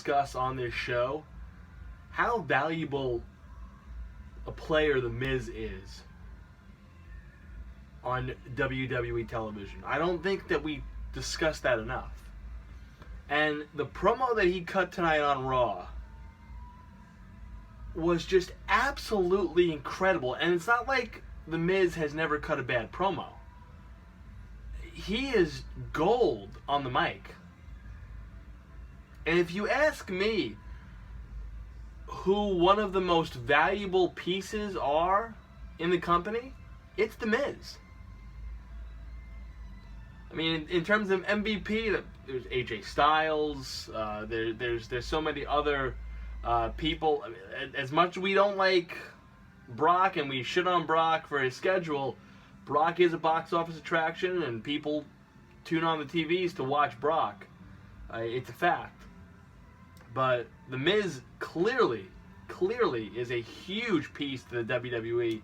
discuss on this show how valuable a player The Miz is on WWE television. I don't think that we discuss that enough. And the promo that he cut tonight on Raw was just absolutely incredible. And it's not like The Miz has never cut a bad promo. He is gold on the mic. And if you ask me who one of the most valuable pieces are in the company, it's The Miz. I mean, in terms of MVP, there's AJ Styles. There's so many other people. I mean, as much as we don't like Brock and we shit on Brock for his schedule, Brock is a box office attraction, and people tune on the TVs to watch Brock. It's a fact. But The Miz clearly is a huge piece to the WWE,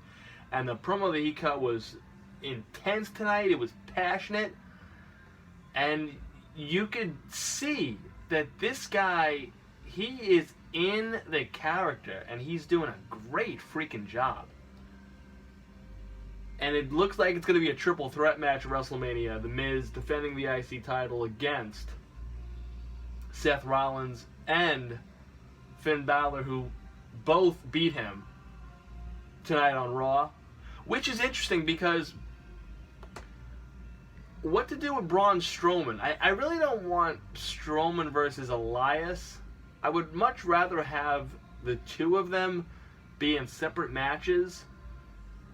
and the promo that he cut was intense tonight. It was passionate. And you could see that this guy, he is in the character, and he's doing a great freaking job. And it looks like it's going to be a triple threat match at WrestleMania. The Miz defending the IC title against Seth Rollins and Finn Balor, who both beat him tonight on Raw. Which is interesting because what to do with Braun Strowman? I really don't want Strowman versus Elias. I would much rather have the two of them be in separate matches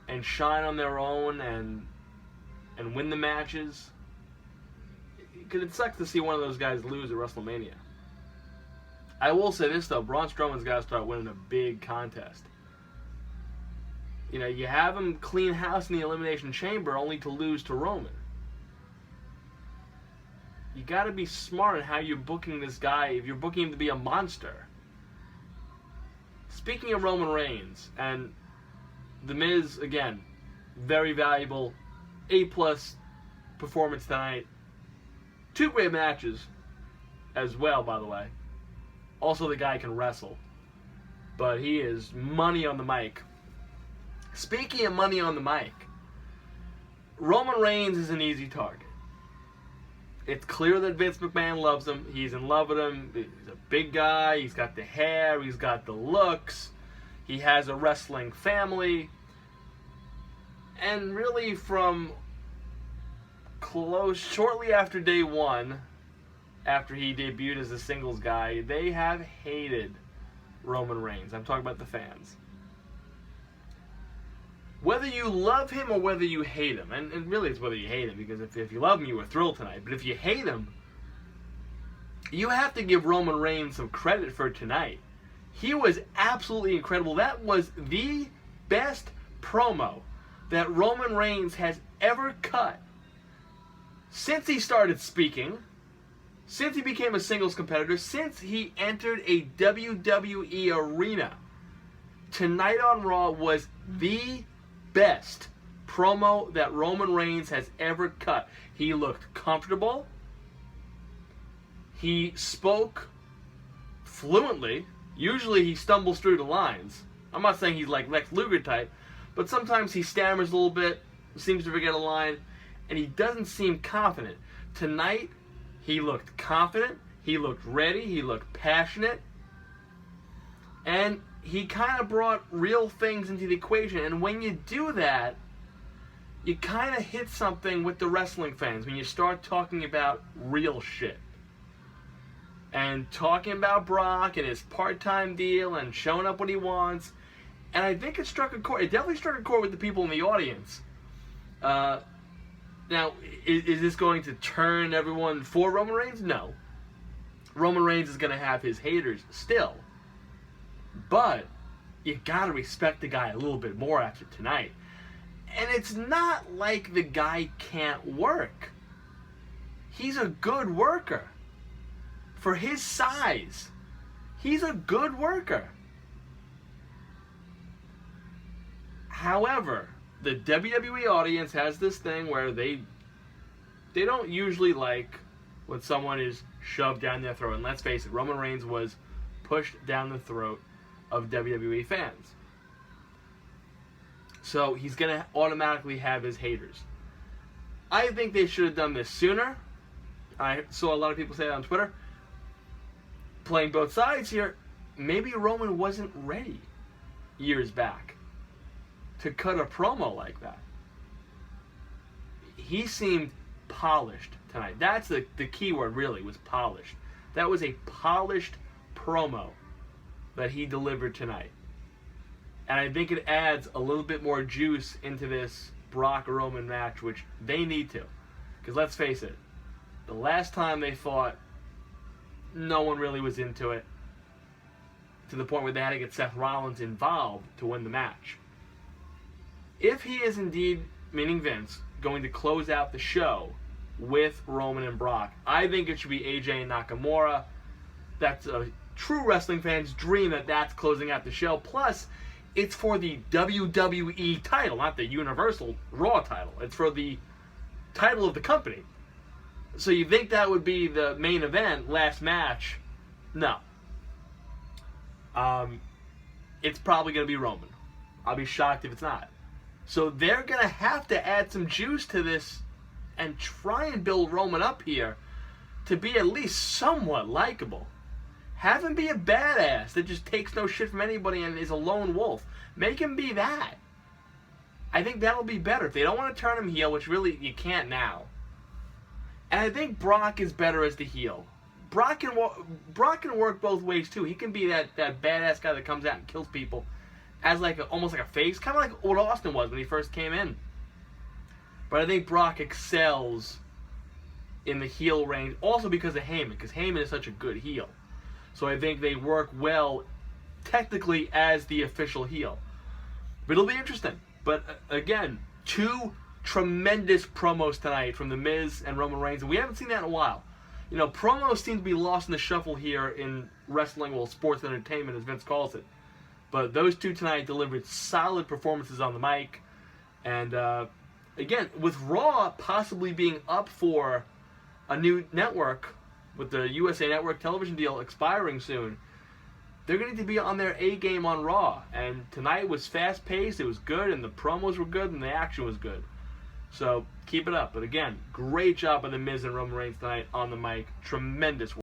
and shine on their own and win the matches. Because it sucks to see one of those guys lose at WrestleMania. I will say this though, Braun Strowman's got to start winning a big contest. You know, you have him clean house in the Elimination Chamber only to lose to Roman. You got to be smart in how you're booking this guy if you're booking him to be a monster. Speaking of Roman Reigns, and The Miz, again, very valuable, A+ performance tonight. 2 great matches as well, by the way. Also, the guy can wrestle, but he is money on the mic. Speaking of money on the mic, Roman Reigns is an easy target. It's clear that Vince McMahon loves him. He's in love with him. He's a big guy. He's got the hair. He's got the looks. He has a wrestling family. And really from shortly after day 1, after he debuted as a singles guy, they have hated Roman Reigns. I'm talking about the fans. Whether you love him or whether you hate him, and really it's whether you hate him, because if you love him, you were thrilled tonight. But if you hate him, you have to give Roman Reigns some credit for tonight. He was absolutely incredible. That was the best promo that Roman Reigns has ever cut since he started speaking, since he became a singles competitor, since he entered a WWE arena. Tonight on Raw was the best promo that Roman Reigns has ever cut. He looked comfortable. He spoke fluently. Usually he stumbles through the lines. I'm not saying he's like Lex Luger type, but sometimes he stammers a little bit, seems to forget a line, and he doesn't seem confident. Tonight, he looked confident, he looked ready, he looked passionate, and he kind of brought real things into the equation. And when you do that, you kind of hit something with the wrestling fans when you start talking about real shit. And talking about Brock and his part-time deal and showing up when he wants. And I think it struck a chord. It definitely struck a chord with the people in the audience. Now, is this going to turn everyone for Roman Reigns? No. Roman Reigns is going to have his haters still. But you got to respect the guy a little bit more after tonight. And it's not like the guy can't work. He's a good worker. For his size, he's a good worker. However, the WWE audience has this thing where they don't usually like when someone is shoved down their throat. And let's face it, Roman Reigns was pushed down the throat of WWE fans. So he's going to automatically have his haters. I think they should have done this sooner. I saw a lot of people say that on Twitter. Playing both sides here, maybe Roman wasn't ready years back to cut a promo like that. He seemed polished tonight. That's the key word, really, was polished. That was a polished promo that he delivered tonight. And I think it adds a little bit more juice into this Brock-Roman match, which they need to. Because let's face it, the last time they fought, no one really was into it, to the point where they had to get Seth Rollins involved to win the match. If he is indeed, meaning Vince, going to close out the show with Roman and Brock, I think it should be AJ and Nakamura. That's a true wrestling fan's dream, that's closing out the show. Plus, it's for the WWE title, not the Universal Raw title. It's for the title of the company. So you think that would be the main event, last match? No. It's probably going to be Roman. I'll be shocked if it's not. So they're going to have to add some juice to this and try and build Roman up here to be at least somewhat likable. Have him be a badass that just takes no shit from anybody and is a lone wolf. Make him be that. I think that'll be better. If they don't want to turn him heel, which really you can't now. And I think Brock is better as the heel. Brock can work both ways too. He can be that badass guy that comes out and kills people as almost like a face, kind of like what Austin was when he first came in. But I think Brock excels in the heel range, also because of Heyman, because Heyman is such a good heel. So I think they work well, technically, as the official heel. But it'll be interesting. But again, two tremendous promos tonight from The Miz and Roman Reigns, and we haven't seen that in a while. You know, promos seem to be lost in the shuffle here in wrestling, well, sports entertainment, as Vince calls it. But those two tonight delivered solid performances on the mic. And again, with Raw possibly being up for a new network, with the USA Network television deal expiring soon, they're going to need to be on their A game on Raw. And tonight was fast-paced, it was good, and the promos were good, and the action was good. So keep it up. But again, great job by The Miz and Roman Reigns tonight on the mic. Tremendous work.